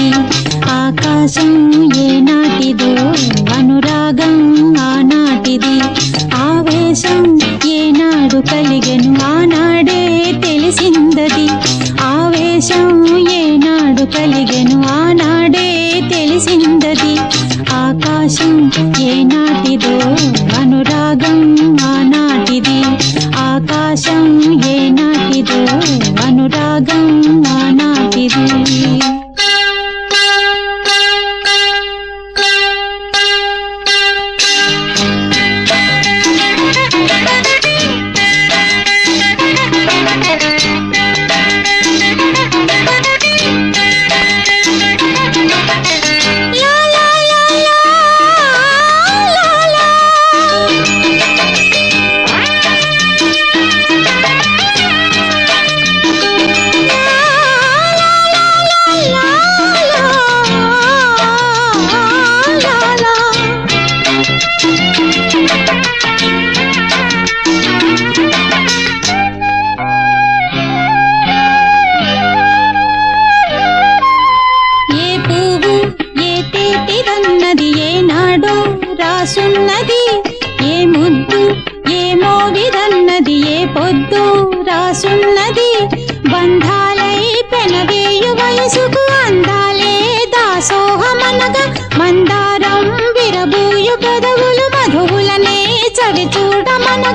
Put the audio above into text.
తెలిసిందది. ఆకాశం ఏనాటిదో అనురాగం ఆనాటిది. ఆవేశం ఏనాడు కలిగెను ఆనాడే తెలిసిందది. ఆవేశం ఏనాడు కలిగెను ఆనాడే తెలిసిందది. ఆకాశం ఏనాటిదో అనురాగం ఆనాటిది. ఆకాశం ఏనాటిదో అనురాగం ఆనాటిది. రాసున్నది ఏ ముద్దు ఏ మోవిదన్నది ఏ పొద్దు రాసున్నది. బంధాలై పెనవేయు వయసుకు అందాలే దాసోహమనగా మందారం విరబూయు పెదవులు మధువులనే చవి చూడమనగా